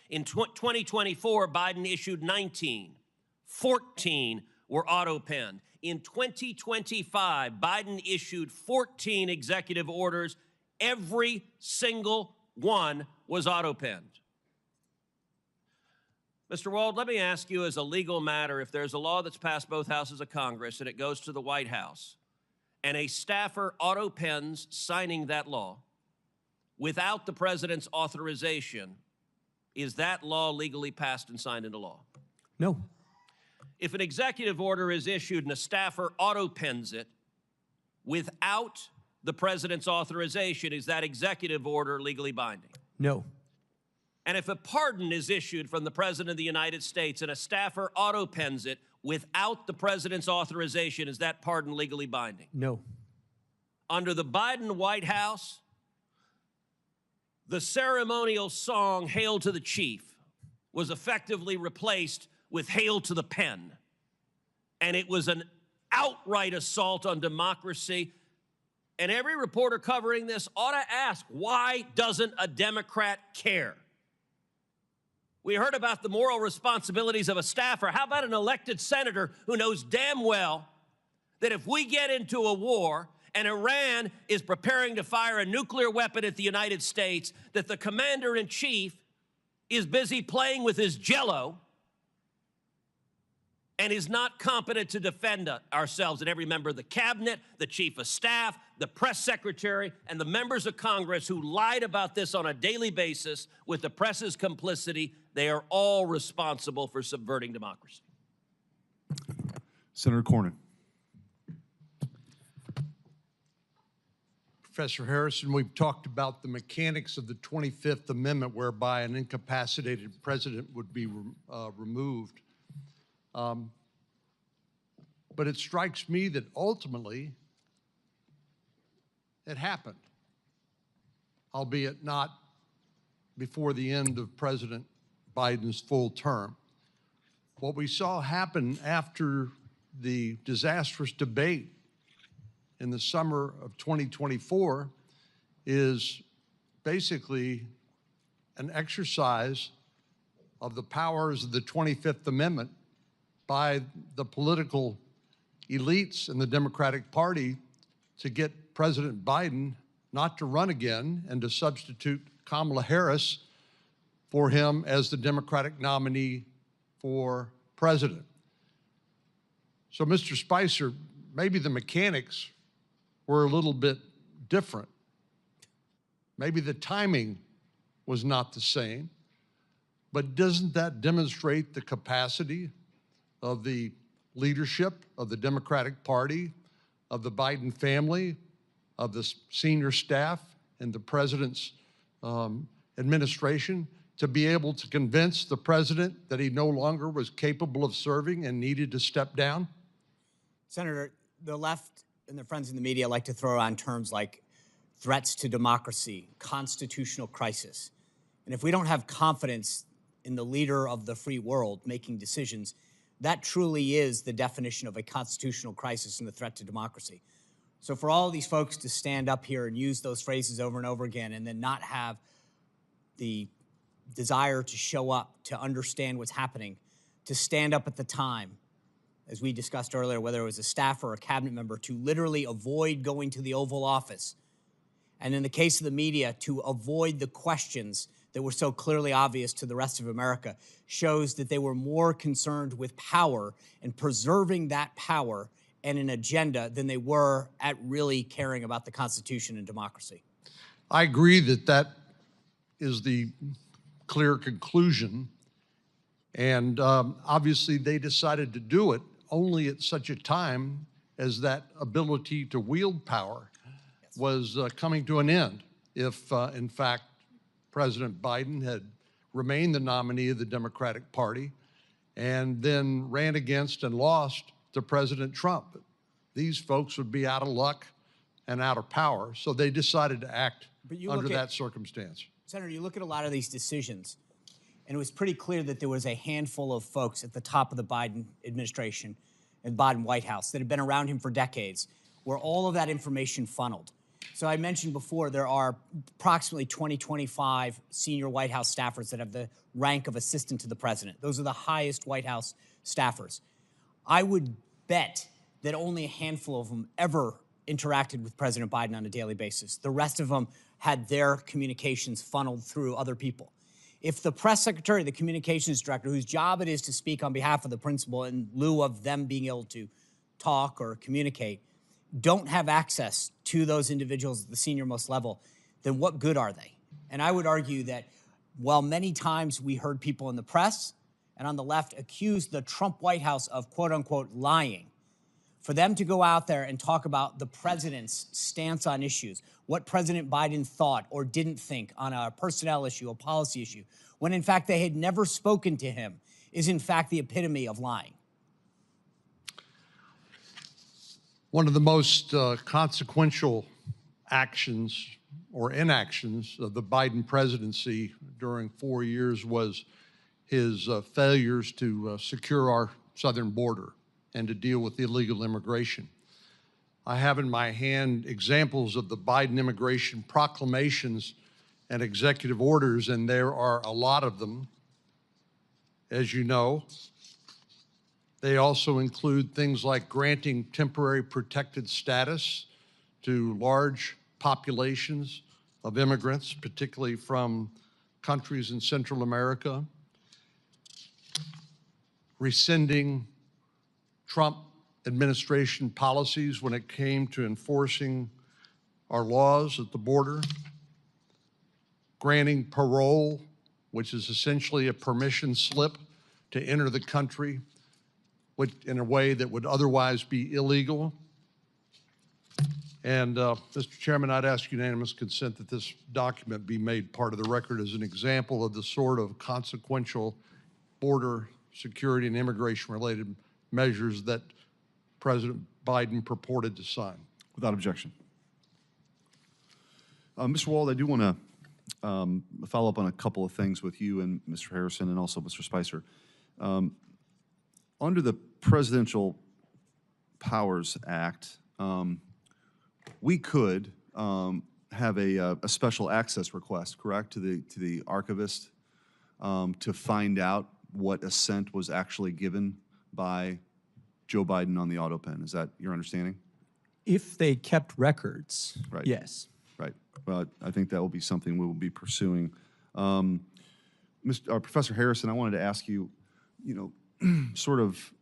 In 2024, Biden issued 19. 14 were autopenned. In 2025, Biden issued 14 executive orders. Every single one was autopenned. Mr. Wald, let me ask you as a legal matter, if there's a law that's passed both houses of Congress and it goes to the White House, and a staffer autopens signing that law without the president's authorization, is that law legally passed and signed into law? No. If an executive order is issued and a staffer autopens it without the president's authorization, is that executive order legally binding? No. And if a pardon is issued from the President of the United States and a staffer autopens it without the president's authorization, is that pardon legally binding? No. Under the Biden White House, the ceremonial song, Hail to the Chief, was effectively replaced with Hail to the Pen. And it was an outright assault on democracy. And every reporter covering this ought to ask, why doesn't a Democrat care? We heard about the moral responsibilities of a staffer. How about an elected senator who knows damn well that if we get into a war and Iran is preparing to fire a nuclear weapon at the United States, that the commander-in-chief is busy playing with his Jell-O and is not competent to defend ourselves? And every member of the cabinet, the chief of staff, the press secretary, and the members of Congress who lied about this on a daily basis with the press's complicity, they are all responsible for subverting democracy. Senator Cornyn. Professor Harrison, we've talked about the mechanics of the 25th Amendment whereby an incapacitated president would be removed. But it strikes me that ultimately it happened, albeit not before the end of President Biden's full term. What we saw happen after the disastrous debate in the summer of 2024 is basically an exercise of the powers of the 25th Amendment by the political elites in the Democratic Party to get President Biden not to run again and to substitute Kamala Harris for him as the Democratic nominee for president. So, Mr. Spicer, maybe the mechanics were a little bit different. Maybe the timing was not the same, but doesn't that demonstrate the capacity of the leadership of the Democratic Party, of the Biden family, of the senior staff and the president's administration to be able to convince the president that he no longer was capable of serving and needed to step down? Senator, the left and their friends in the media like to throw around terms like threats to democracy, constitutional crisis. And if we don't have confidence in the leader of the free world making decisions, that truly is the definition of a constitutional crisis and the threat to democracy. So for all of these folks to stand up here and use those phrases over and over again and then not have the desire to show up, to understand what's happening, to stand up at the time, as we discussed earlier, whether it was a staffer or a cabinet member, to literally avoid going to the Oval Office. And in the case of the media, to avoid the questions that were so clearly obvious to the rest of America, shows that they were more concerned with power and preserving that power and an agenda than they were at really caring about the Constitution and democracy. I agree that that is the clear conclusion. And obviously they decided to do it only at such a time as that ability to wield power was coming to an end if, in fact, President Biden had remained the nominee of the Democratic Party and then ran against and lost to President Trump. These folks would be out of luck and out of power, so they decided to act under that circumstance. Senator, you look at a lot of these decisions, and it was pretty clear that there was a handful of folks at the top of the Biden administration and Biden White House that had been around him for decades, where all of that information funneled. So I mentioned before, there are approximately 25 senior White House staffers that have the rank of assistant to the president. Those are the highest White House staffers. I would bet that only a handful of them ever interacted with President Biden on a daily basis. The rest of them had their communications funneled through other people. If the press secretary, the communications director, whose job it is to speak on behalf of the principal in lieu of them being able to talk or communicate, don't have access to those individuals at the senior most level, then what good are they? And I would argue that while many times we heard people in the press and on the left accuse the Trump White House of quote unquote lying, for them to go out there and talk about the president's stance on issues, what President Biden thought or didn't think on a personnel issue, a policy issue, when in fact they had never spoken to him, is in fact the epitome of lying. One of the most consequential actions or inactions of the Biden presidency during 4 years was his failures to secure our southern border and to deal with illegal immigration. I have in my hand examples of the Biden immigration proclamations and executive orders, and there are a lot of them, as you know. They also include things like granting temporary protected status to large populations of immigrants, particularly from countries in Central America, rescinding Trump administration policies when it came to enforcing our laws at the border, granting parole, which is essentially a permission slip to enter the country in a way that would otherwise be illegal. And Mr. Chairman, I'd ask unanimous consent that this document be made part of the record as an example of the sort of consequential border security and immigration-related measures that President Biden purported to sign. Without objection. Mr. Wald, I do want to follow up on a couple of things with you and Mr. Harrison and also Mr. Spicer. Under the Presidential Powers Act, we could have a special access request, correct, to the archivist to find out what assent was actually given by Joe Biden on the Autopen. Is that your understanding? If they kept records, right. Yes. Right. Well, I think that will be something we will be pursuing. Professor Harrison, I wanted to ask you, sort of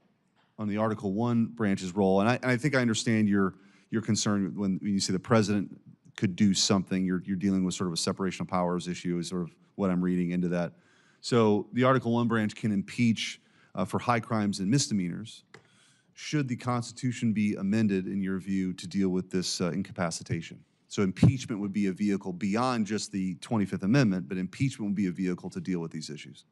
on the Article 1 branch's role, and I think I understand your concern when you say the president could do something. You're dealing with sort of a separation of powers issue is sort of what I'm reading into that. So the Article 1 branch can impeach for high crimes and misdemeanors. Should the Constitution be amended, in your view, to deal with this incapacitation? So impeachment would be a vehicle beyond just the 25th Amendment, but impeachment would be a vehicle to deal with these issues.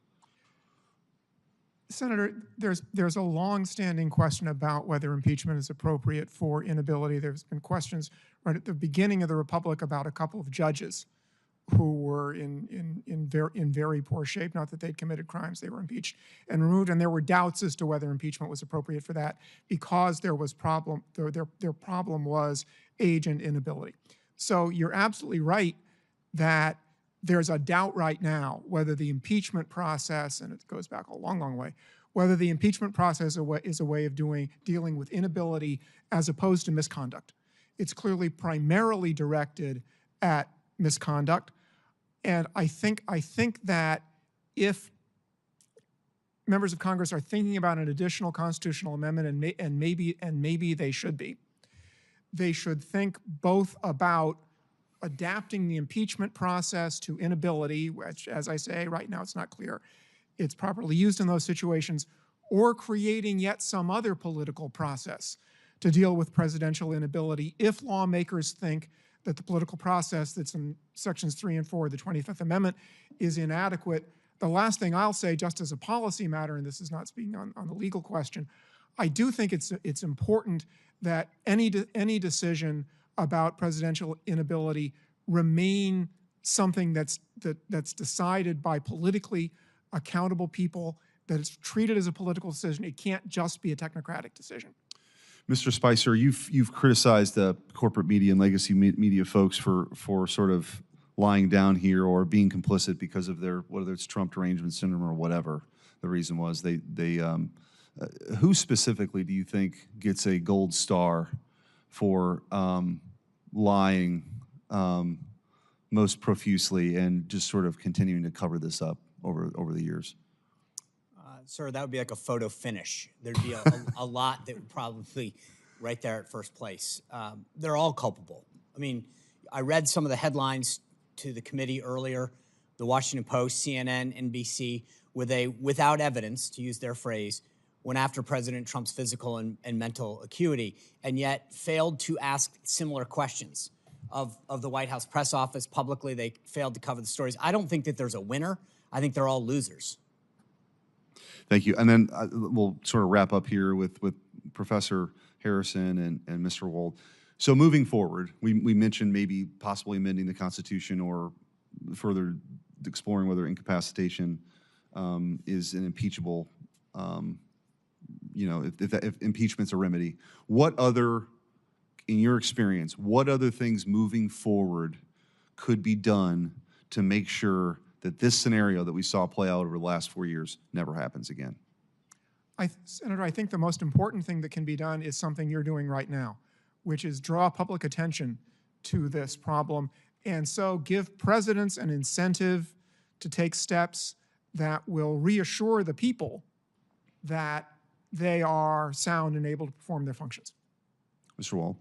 Senator, there's a long-standing question about whether impeachment is appropriate for inability. There's been questions right at the beginning of the Republic about a couple of judges who were in very poor shape. Not that they'd committed crimes; they were impeached and removed, and there were doubts as to whether impeachment was appropriate for that because there was problem. Their problem was age and inability. So you're absolutely right that there's a doubt right now whether the impeachment process, and it goes back a long, long way, whether the impeachment process is a way of dealing with inability as opposed to misconduct. It's clearly primarily directed at misconduct, and I think that if members of Congress are thinking about an additional constitutional amendment, and maybe they should be, they should think both about adapting the impeachment process to inability, which, as I say, right now it's not clear it's properly used in those situations, or creating yet some other political process to deal with presidential inability if lawmakers think that the political process that's in sections 3 and 4 of the 25th Amendment is inadequate. The last thing I'll say, just as a policy matter, and this is not speaking on the legal question, I do think it's important that any decision about presidential inability remain something that's decided by politically accountable people, that it's treated as a political decision. It can't just be a technocratic decision. Mr. Spicer, you've criticized the corporate media and legacy media folks for sort of lying down here or being complicit because of their, whether it's Trump derangement syndrome or whatever the reason was. Who specifically do you think gets a gold star for lying most profusely and just sort of continuing to cover this up over the years? Sir, that would be like a photo finish. There'd be a lot that would probably right there at first place. They're all culpable. I mean, I read some of the headlines to the committee earlier, the Washington Post, CNN, NBC, where they, without evidence, to use their phrase, went after President Trump's physical and mental acuity, and yet failed to ask similar questions of the White House press office publicly. They failed to cover the stories. I don't think that there's a winner. I think they're all losers. Thank you. And then we'll sort of wrap up here with Professor Harrison and Mr. Wold. So moving forward, we mentioned maybe possibly amending the Constitution or further exploring whether incapacitation is an impeachable, if impeachment's a remedy. What other, in your experience, what other things moving forward could be done to make sure that this scenario that we saw play out over the last 4 years never happens again? Senator, I think the most important thing that can be done is something you're doing right now, which is draw public attention to this problem, and so give presidents an incentive to take steps that will reassure the people that they are sound and able to perform their functions. Mr. Wall.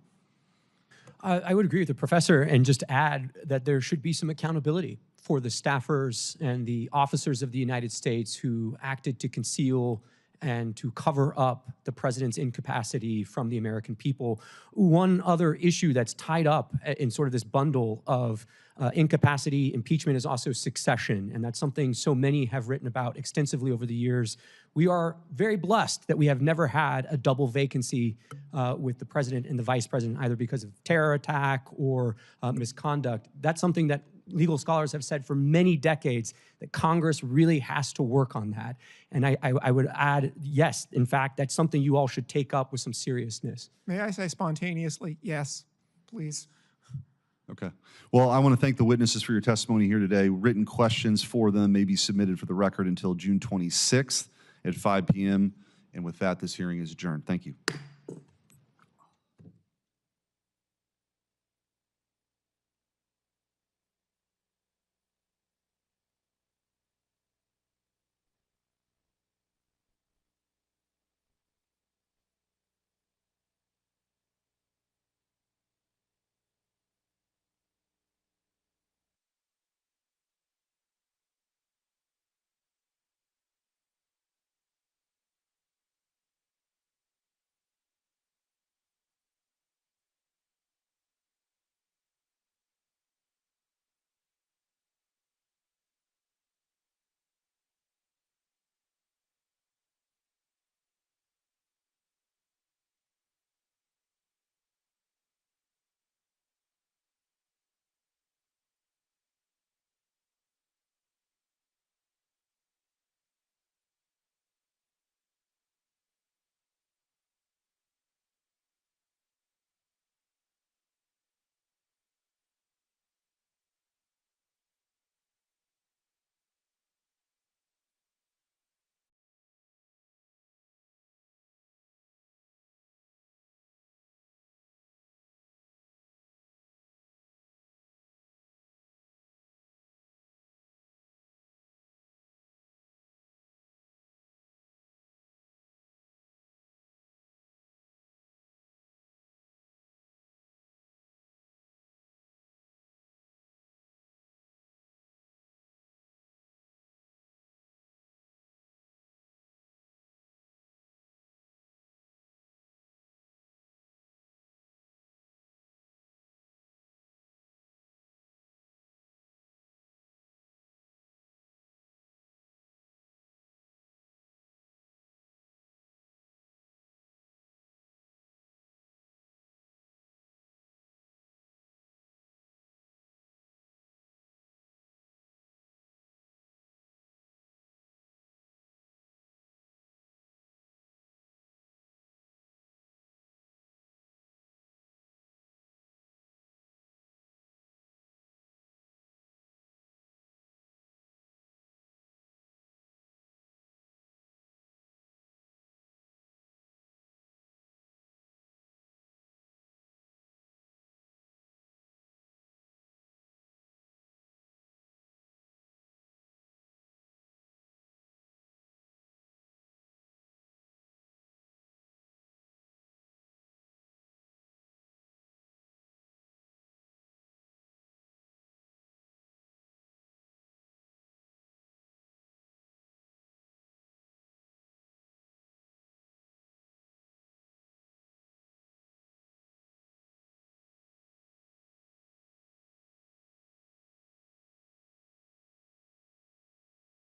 I would agree with the professor and just add that there should be some accountability for the staffers and the officers of the United States who acted to conceal and to cover up the president's incapacity from the American people. One other issue that's tied up in sort of this bundle of incapacity, impeachment, is also succession, and that's something so many have written about extensively over the years. We are very blessed that we have never had a double vacancy with the president and the vice president, either because of terror attack or misconduct. That's something that legal scholars have said for many decades, that Congress really has to work on that. And I would add, yes, in fact, that's something you all should take up with some seriousness. May I say spontaneously, yes, please? Okay. Well, I want to thank the witnesses for your testimony here today. Written questions for them may be submitted for the record until June 26th at 5 p.m. And with that, this hearing is adjourned. Thank you.